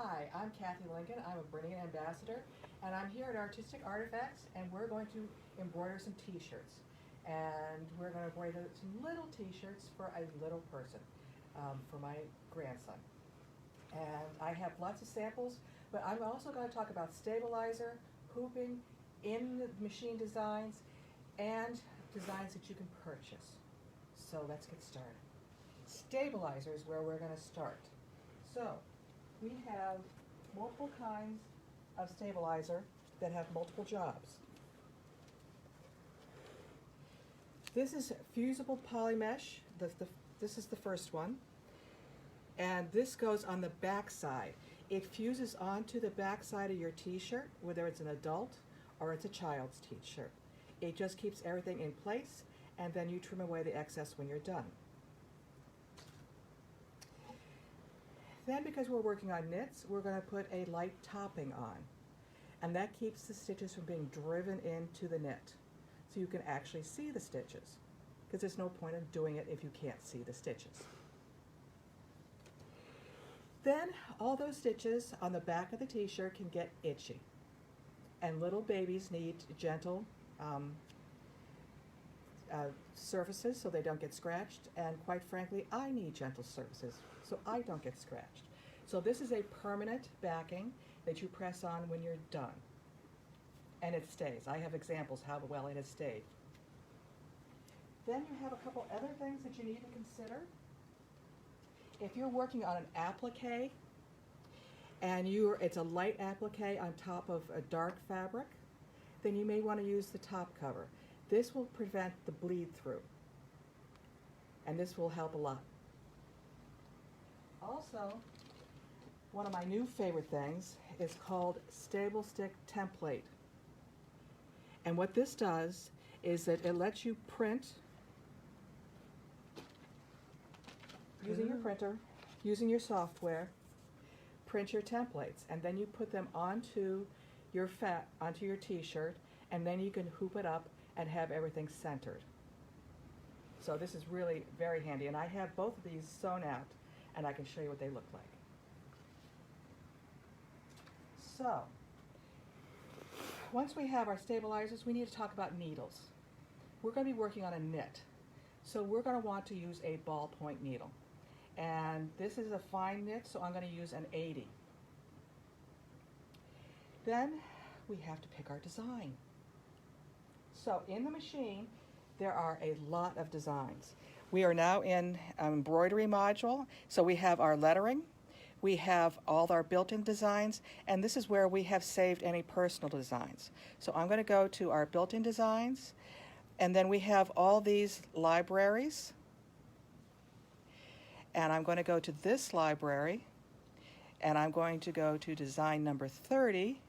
Hi, I'm Kathy Lincoln. I'm a BERNINA ambassador, and I'm here at Artistic Artifacts, and we're going to embroider some t-shirts. And we're going to embroider some little t-shirts for a little person, for my grandson. And I have lots of samples, but I'm also going to talk about stabilizer, hooping, in the machine designs, and designs that you can purchase. So let's get started. Stabilizer is where we're going to start. So we have multiple kinds of stabilizer that have multiple jobs. This is fusible polymesh. This is the first one. And this goes on the back side. It fuses onto the back side of your t-shirt, whether it's an adult or it's a child's t-shirt. It just keeps everything in place, and then you trim away the excess when you're done. Then, because we're working on knits, we're going to put a light topping on. And that keeps the stitches from being driven into the knit. So you can actually see the stitches, because there's no point in doing it if you can't see the stitches. Then all those stitches on the back of the t-shirt can get itchy. And little babies need gentle surfaces so they don't get scratched. And quite frankly, I need gentle surfaces so I don't get scratched. So this is a permanent backing that you press on when you're done. And it stays. I have examples how well it has stayed. Then you have a couple other things that you need to consider. If you're working on an applique, and it's a light applique on top of a dark fabric, then you may want to use the top cover. This will prevent the bleed through, and this will help a lot. Also, one of my new favorite things is called Stable Stick Template. And what this does is that it lets you print using your printer, using your software, print your templates, and then you put them onto your t-shirt, and then you can hoop it up and have everything centered. So this is really very handy, and I have both of these sewn out, and I can show you what they look like. So, once we have our stabilizers, we need to talk about needles. We're going to be working on a knit, so we're going to want to use a ballpoint needle. And this is a fine knit, so I'm going to use an 80. Then we have to pick our design. So in the machine, there are a lot of designs. We are now in Embroidery Module, so we have our lettering, we have all our built-in designs, and this is where we have saved any personal designs. So I'm going to go to our built-in designs, and then we have all these libraries. And I'm going to go to this library, and I'm going to go to design number 30.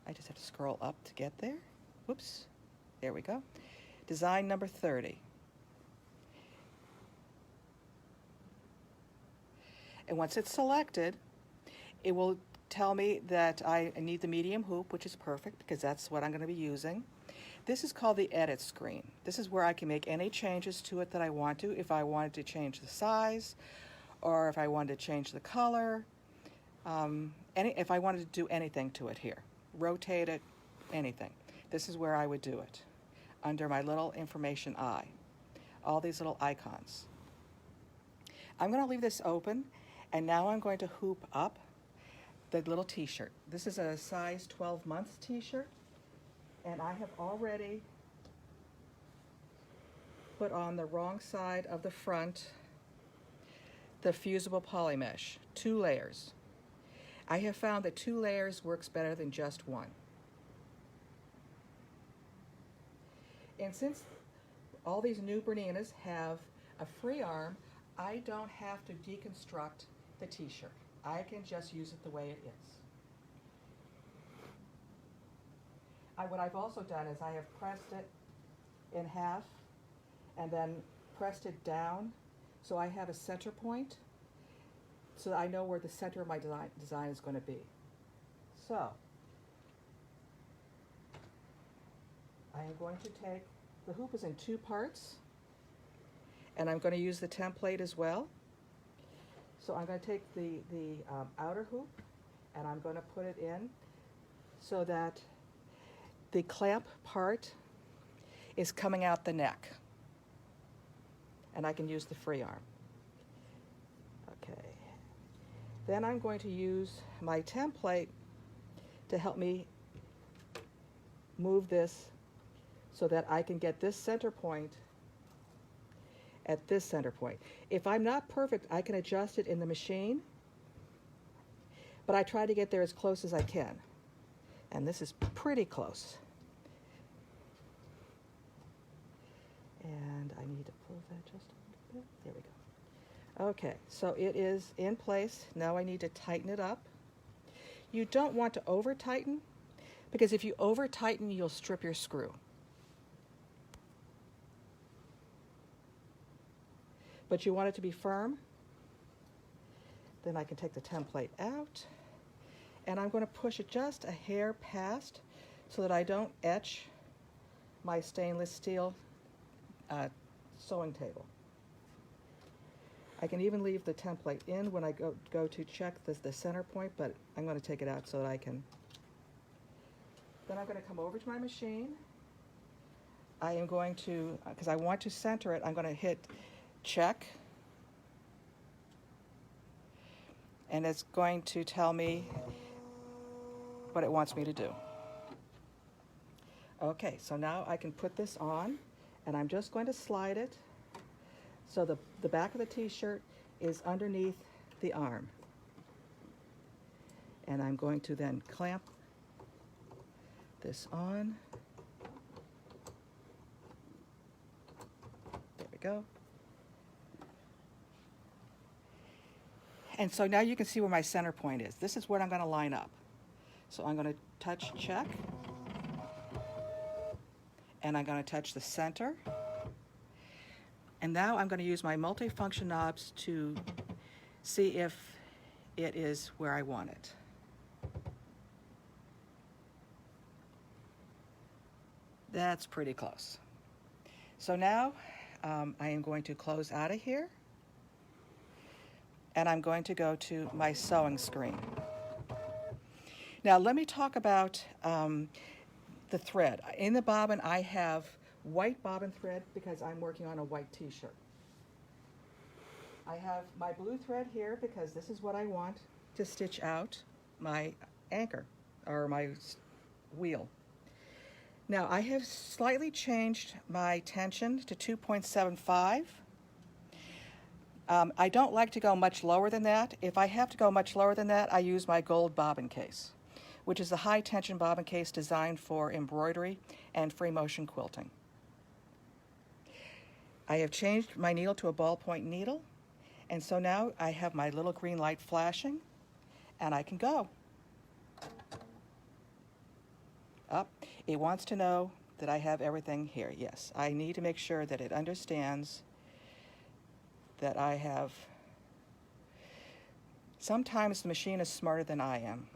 I just have to scroll up to get there. Whoops, there we go. Design number 30. And once it's selected, it will tell me that I need the medium hoop, which is perfect because that's what I'm going to be using. This is called the edit screen. This is where I can make any changes to it that I want to. If I wanted to change the size, or if I wanted to change the color, if I wanted to do anything to it here, rotate it, anything. This is where I would do it, under my little information eye, all these little icons. I'm going to leave this open, and now I'm going to hoop up the little t-shirt. This is a size 12 months t-shirt. And I have already put on the wrong side of the front the fusible polymesh, 2 layers. I have found that 2 layers works better than just 1. And since all these new BERNINAs have a free arm, I don't have to deconstruct the t-shirt. I can just use it the way it is. What I've also done is I have pressed it in half and then pressed it down so I have a center point so that I know where the center of my design is going to be. So I am going to take, the hoop is in 2 parts, and I'm going to use the template as well. So I'm going to take the outer hoop and I'm going to put it in so that the clamp part is coming out the neck, and I can use the free arm. Okay. Then I'm going to use my template to help me move this so that I can get this center point at this center point. If I'm not perfect, I can adjust it in the machine, but I try to get there as close as I can. And this is pretty close. And I need to pull that just a little bit. There we go. Okay, so it is in place. Now I need to tighten it up. You don't want to over tighten, because if you over tighten, you'll strip your screw. But you want it to be firm. Then I can take the template out, and I'm going to push it just a hair past so that I don't etch my stainless steel sewing table. I can even leave the template in when I go to check the center point, but I'm going to take it out so that I can. Then I'm going to come over to my machine. I am going to, because I want to center it, I'm going to hit check. And it's going to tell me what it wants me to do. Okay, so now I can put this on, and I'm just going to slide it so the back of the t-shirt is underneath the arm. And I'm going to then clamp this on. There we go. And so now you can see where my center point is. This is where I'm going to line up. So I'm going to touch check, and I'm going to touch the center. And now I'm going to use my multifunction knobs to see if it is where I want it. That's pretty close. So now I am going to close out of here, and I'm going to go to my sewing screen. Now let me talk about the thread. In the bobbin I have white bobbin thread because I'm working on a white t-shirt. I have my blue thread here because this is what I want to stitch out my anchor or my wheel. Now I have slightly changed my tension to 2.75. I don't like to go much lower than that. If I have to go much lower than that, I use my gold bobbin case, which is a high tension bobbin case designed for embroidery and free motion quilting. I have changed my needle to a ballpoint needle, and so now I have my little green light flashing, and I can go. Up. It wants to know that I have everything here. Yes, I need to make sure that it understands that I have. Sometimes the machine is smarter than I am.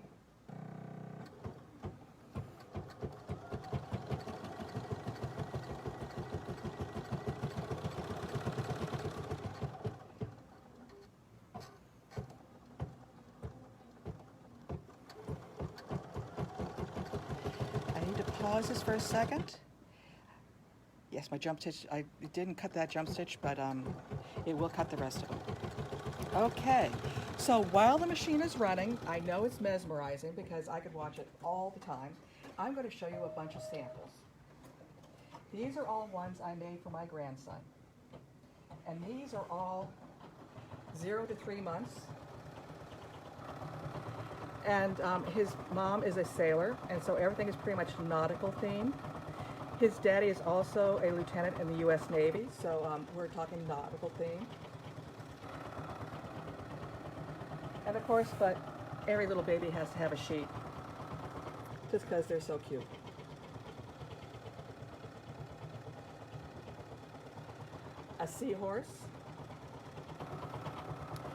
Pause this for a second. Yes, my jump stitch, I didn't cut that jump stitch, but it will cut the rest of it. Okay, so while the machine is running, I know it's mesmerizing because I could watch it all the time. I'm going to show you a bunch of samples. These are all ones I made for my grandson. And these are all 0 to 3 months. And his mom is a sailor, and so everything is pretty much nautical themed. His daddy is also a lieutenant in the U.S. Navy, so we're talking nautical theme. And of course, but every little baby has to have a sheep, just because they're so cute. A seahorse.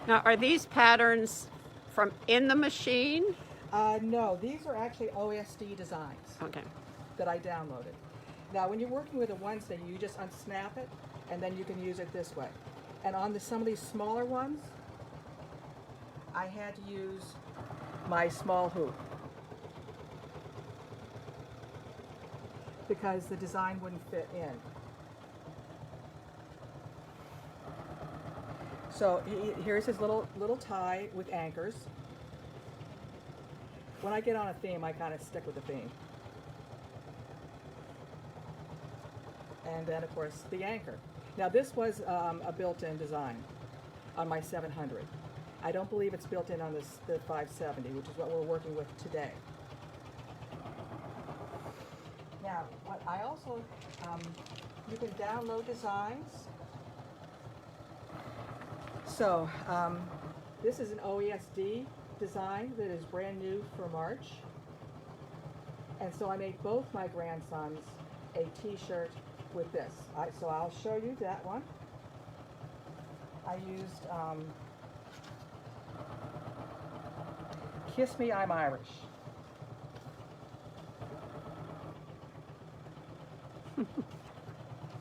Now, are these patterns from in the machine? No, these are actually OESD designs. Okay. That I downloaded. Now, when you're working with a one-stitch, you just unsnap it, and then you can use it this way. And on some of these smaller ones, I had to use my small hoop because the design wouldn't fit in. So here's his little tie with anchors. When I get on a theme, I kind of stick with the theme. And then, of course, the anchor. Now, this was a built-in design on my 700. I don't believe it's built in on the 570, which is what we're working with today. Now, what I also, you can download designs. So, this is an OESD design that is brand new for March. And so I made both my grandsons a t-shirt with this. So I'll show you that one. I used Kiss Me, I'm Irish.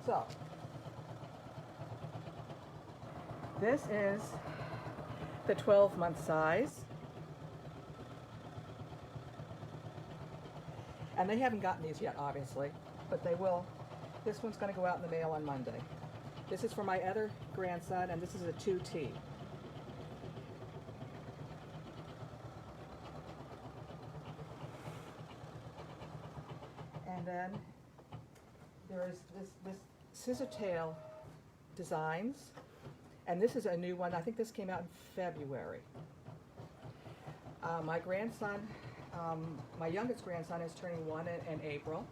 So, this is the 12-month size. And they haven't gotten these yet, obviously, but they will. This one's going to go out in the mail on Monday. This is for my other grandson, and this is a 2T. And then there is this Scissortail Designs, and this is a new one. I think this came out in February. My grandson, my youngest grandson is turning 1 in April,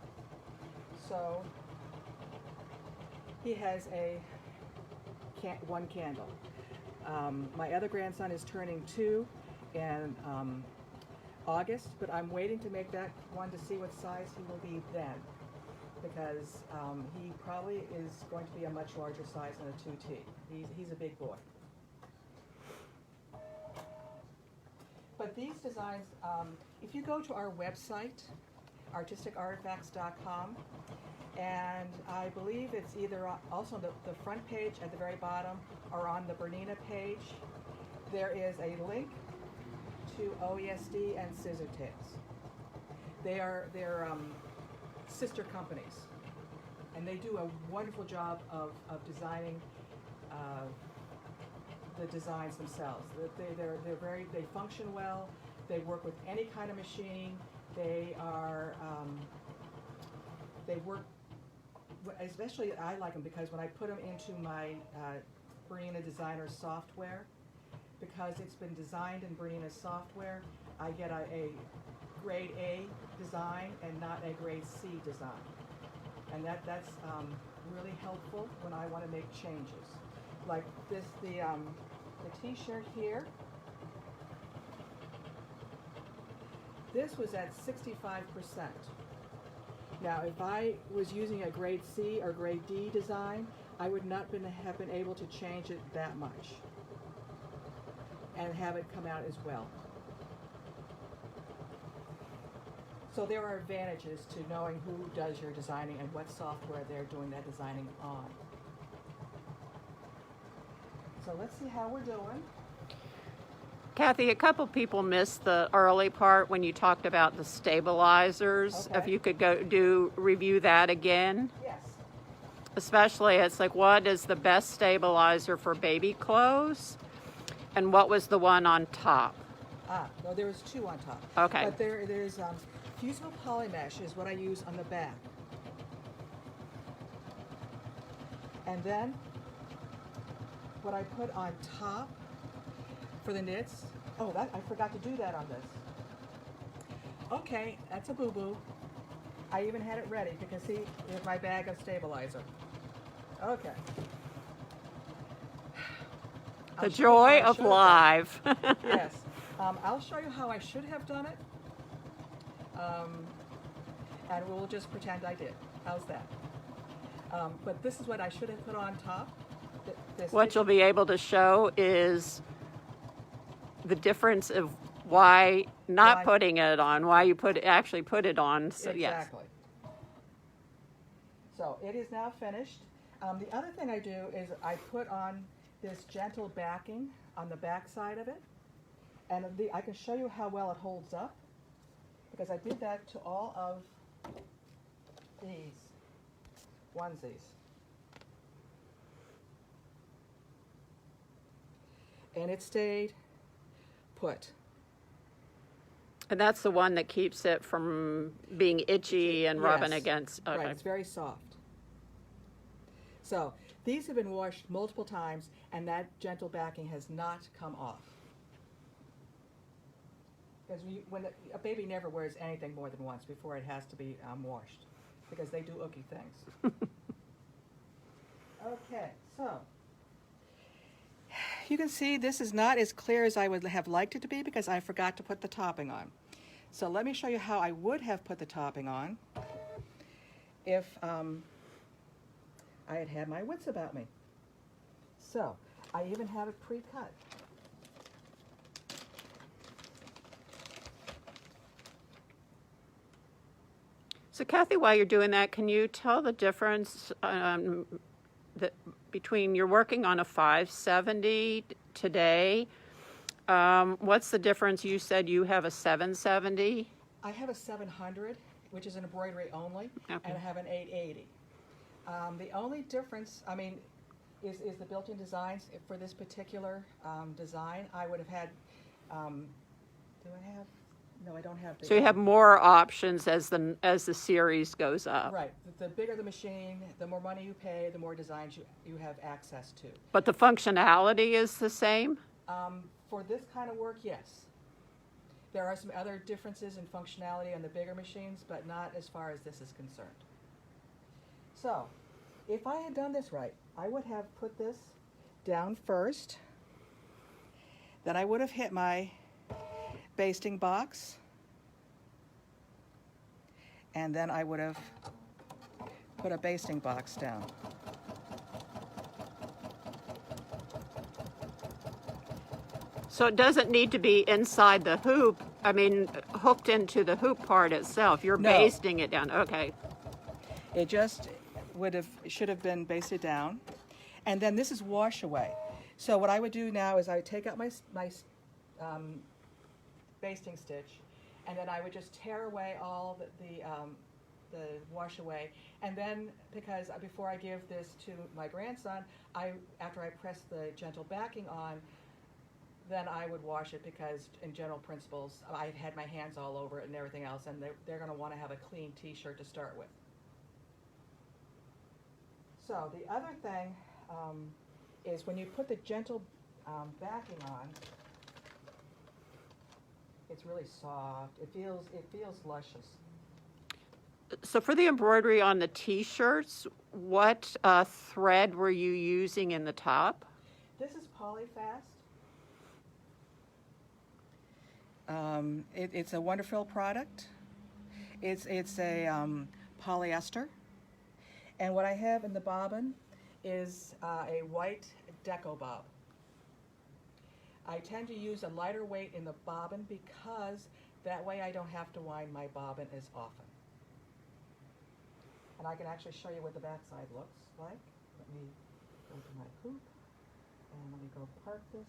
so he has one candle. My other grandson is turning 2 in August, but I'm waiting to make that one to see what size he will be then, because he probably is going to be a much larger size than a 2T. He's a big boy. But these designs, if you go to our website, artisticartifacts.com, and I believe it's either also on the front page at the very bottom or on the BERNINA page, there is a link to OESD and Scissortails. They're sister companies, and they do a wonderful job of designing the designs themselves. They function well. They work with any kind of machine. They work, especially I like them because when I put them into my BERNINA designer software, because it's been designed in BERNINA software, I get a grade A design and not a grade C design. And that's really helpful when I want to make changes. Like this, the t-shirt here, this was at 65%. Now, if I was using a grade C or grade D design, I would not have been able to change it that much and have it come out as well. So there are advantages to knowing who does your designing and what software they're doing that designing on. So let's see how we're doing. Kathy, a couple people missed the early part when you talked about the stabilizers. Okay. If you could review that again. Yes. Especially, it's like, what is the best stabilizer for baby clothes? And what was the one on top? Well, there was 2 on top. Okay. But there's fusible polymesh is what I use on the back. And then what I put on top for the knits, I forgot to do that on this. Okay, that's a boo-boo. I even had it ready because see, here's my bag of stabilizer. Okay. The joy of live. Yes. I'll show you how I should have done it. And we'll just pretend I did. How's that? But this is what I should have put on top. What you'll be able to show is the difference of why not putting it on, why you actually put it on. So, exactly. Yes. So it is now finished. The other thing I do is I put on this gentle backing on the back side of it, And I can show you how well it holds up, because I did that to all of these onesies. And it stayed put. And that's the one that keeps it from being itchy and rubbing Yes. against. Okay. Right, it's very soft. So these have been washed multiple times, and that gentle backing has not come off. Because when a baby never wears anything more than once before it has to be washed, because they do ooky things. Okay, so you can see this is not as clear as I would have liked it to be because I forgot to put the topping on. So let me show you how I would have put the topping on if I had had my wits about me. So I even have it pre-cut. So Kathy, while you're doing that, can you tell the difference between you're working on a 570 today? What's the difference? You said you have a 770. I have a 700, which is an embroidery only, Okay. and I have an 880. The only difference, I mean, is the built-in designs. For this particular design, I would have had, do I have? No, I don't have. So you have more options as the series goes up. Right. The bigger the machine, the more money you pay, the more designs you have access to. But the functionality is the same? For this kind of work, yes. There are some other differences in functionality on the bigger machines, but not as far as this is concerned. So, if I had done this right, I would have put this down first. Then I would have hit my basting box. And then I would have put a basting box down. So it doesn't need to be inside the hoop, I mean, hooked into the hoop part itself. You're No. basting it down. Okay. It just should have been basted down. And then this is wash away. So what I would do now is I would take out my basting stitch, and then I would just tear away all the wash away. And then, because before I give this to my grandson, after I press the gentle backing on, then I would wash it, because in general principles, I've had my hands all over it and everything else, and they're going to want to have a clean t-shirt to start with. So the other thing is when you put the gentle backing on, it's really soft. It feels luscious. So for the embroidery on the t-shirts, what thread were you using in the top? This is Polyfast. It's a wonderful product. It's a polyester. And what I have in the bobbin is a white deco bob. I tend to use a lighter weight in the bobbin because that way I don't have to wind my bobbin as often. And I can actually show you what the back side looks like. Let me go to my hoop, and let me go park this.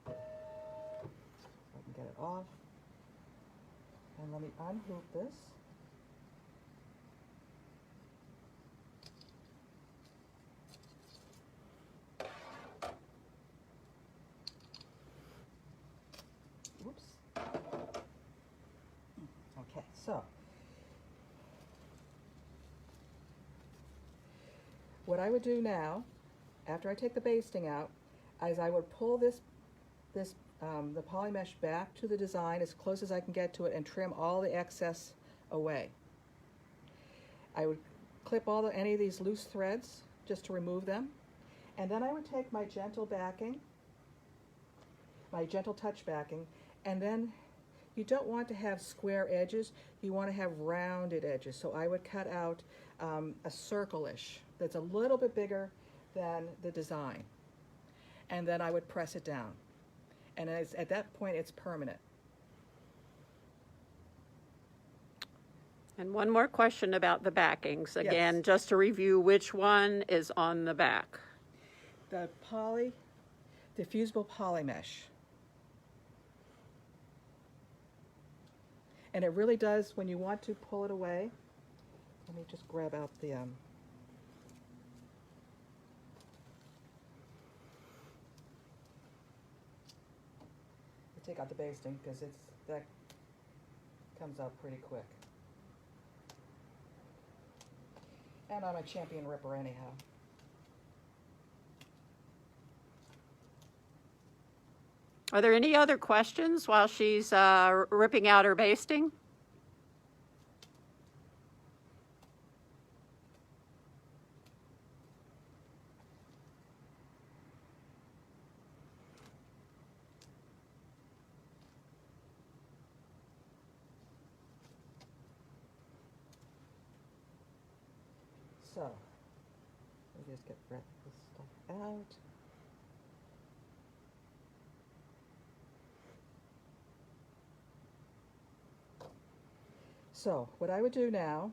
So I can get it off. And let me unhoop this. Whoops. Okay, so what I would do now, after I take the basting out, is I would pull the poly mesh back to the design as close as I can get to it and trim all the excess away. I would clip any of these loose threads just to remove them, and then I would take my gentle backing, my gentle touch backing, and then you don't want to have square edges, you want to have rounded edges. So I would cut out a circle-ish that's a little bit bigger than the design. And then I would press it down. And at that point, it's permanent. And one more question about the backings. Again, Yes. just to review, which one is on the back? The poly, the fusible poly mesh. And it really does, when you want to pull it away, let me just grab out the take out the basting because that comes out pretty quick. And I'm a champion ripper anyhow. Are there any other questions while she's ripping out her basting? So, let me just get rid of this stuff out. So, what I would do now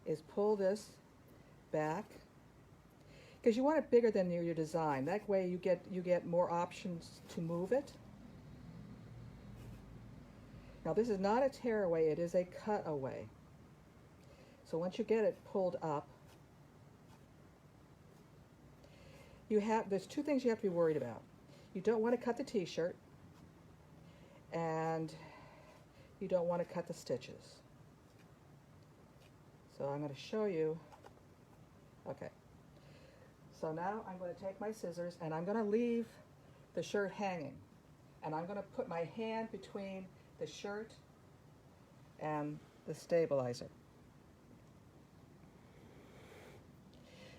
is pull this back, because you want it bigger than your design. That way you get more options to move it. Now this is not a tear away, it is a cut away. So once you get it pulled up, there's two things you have to be worried about. You don't want to cut the t-shirt, and you don't want to cut the stitches. So I'm going to show you. Okay. So now I'm going to take my scissors and I'm going to leave the shirt hanging. And I'm going to put my hand between the shirt and the stabilizer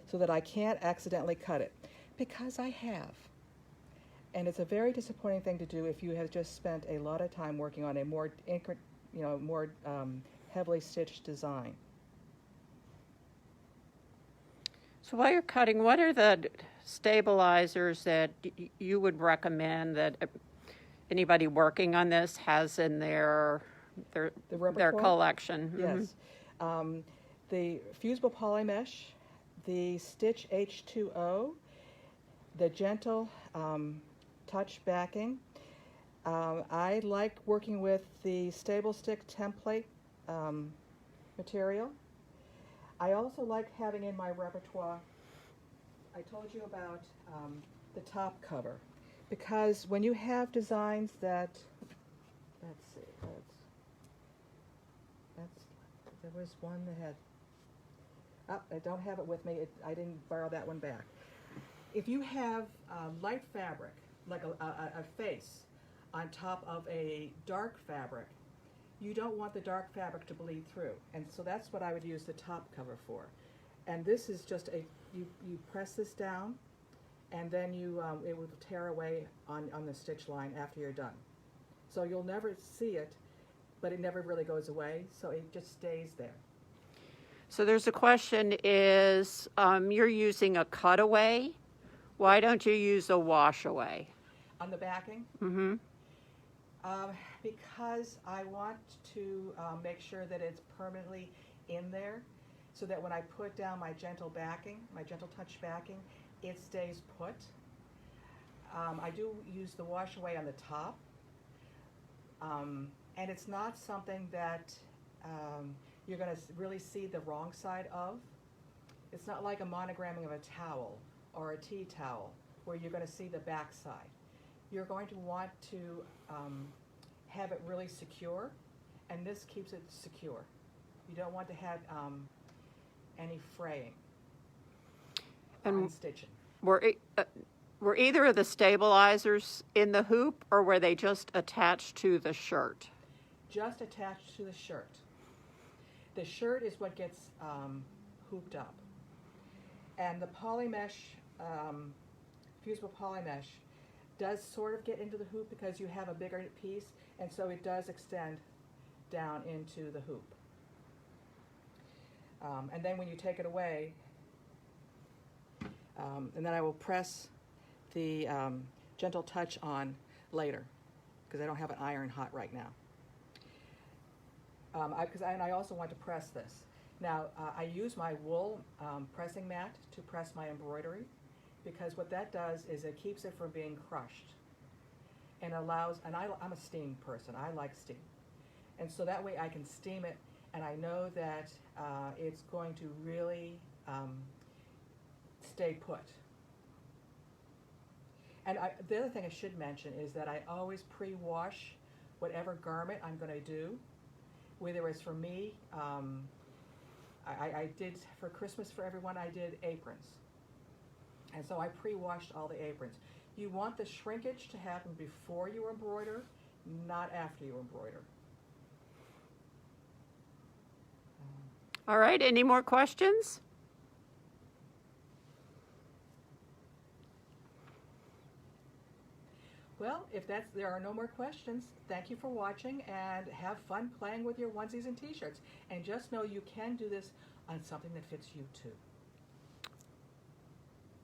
so that I can't accidentally cut it, because I have. And it's a very disappointing thing to do if you have just spent a lot of time working on a more heavily stitched design. So while you're cutting, what are the stabilizers that you would recommend that anybody working on this has in their collection? Yes. The fusible poly mesh, the Stitch H2O, the gentle touch backing. I like working with the Stable Stick template material. I also like having in my repertoire, I told you about the top cover, because when you have designs that, let's see, there was one that had, I don't have it with me, I didn't borrow that one back. If you have light fabric, like a face on top of a dark fabric, you don't want the dark fabric to bleed through. And so that's what I would use the top cover for. And this is just you press this down, and then it will tear away on the stitch line after you're done. So you'll never see it, but it never really goes away, so it just stays there. So there's a question is, you're using a cutaway. Why don't you use a wash away? On the backing? Mm-hmm. Because I want to make sure that it's permanently in there, so that when I put down my gentle backing, my gentle touch backing, it stays put. I do use the wash away on the top, and it's not something that you're going to really see the wrong side of. It's not like a monogramming of a towel or a tea towel where you're going to see the back side. You're going to want to have it really secure, and this keeps it secure. You don't want to have any fraying on stitching. Were either of the stabilizers in the hoop, or were they just attached to the shirt? Just attached to the shirt. The shirt is what gets hooped up. And the poly mesh, fusible poly mesh, does sort of get into the hoop because you have a bigger piece, and so it does extend down into the hoop. And then when you take it away, and then I will press the gentle touch on later, because I don't have an iron hot right now. And I also want to press this. Now, I use my wool pressing mat to press my embroidery, because what that does is it keeps it from being crushed and allows, and I'm a steam person, I like steam. And so that way I can steam it, and I know that it's going to really stay put. And the other thing I should mention is that I always pre-wash whatever garment I'm going to do, whether it's for me. I did, for Christmas for everyone, I did aprons. And so I pre-washed all the aprons. You want the shrinkage to happen before you embroider, not after you embroider. All right, any more questions? Well, if there are no more questions, thank you for watching, and have fun playing with your onesies and t-shirts. And just know you can do this on something that fits you too.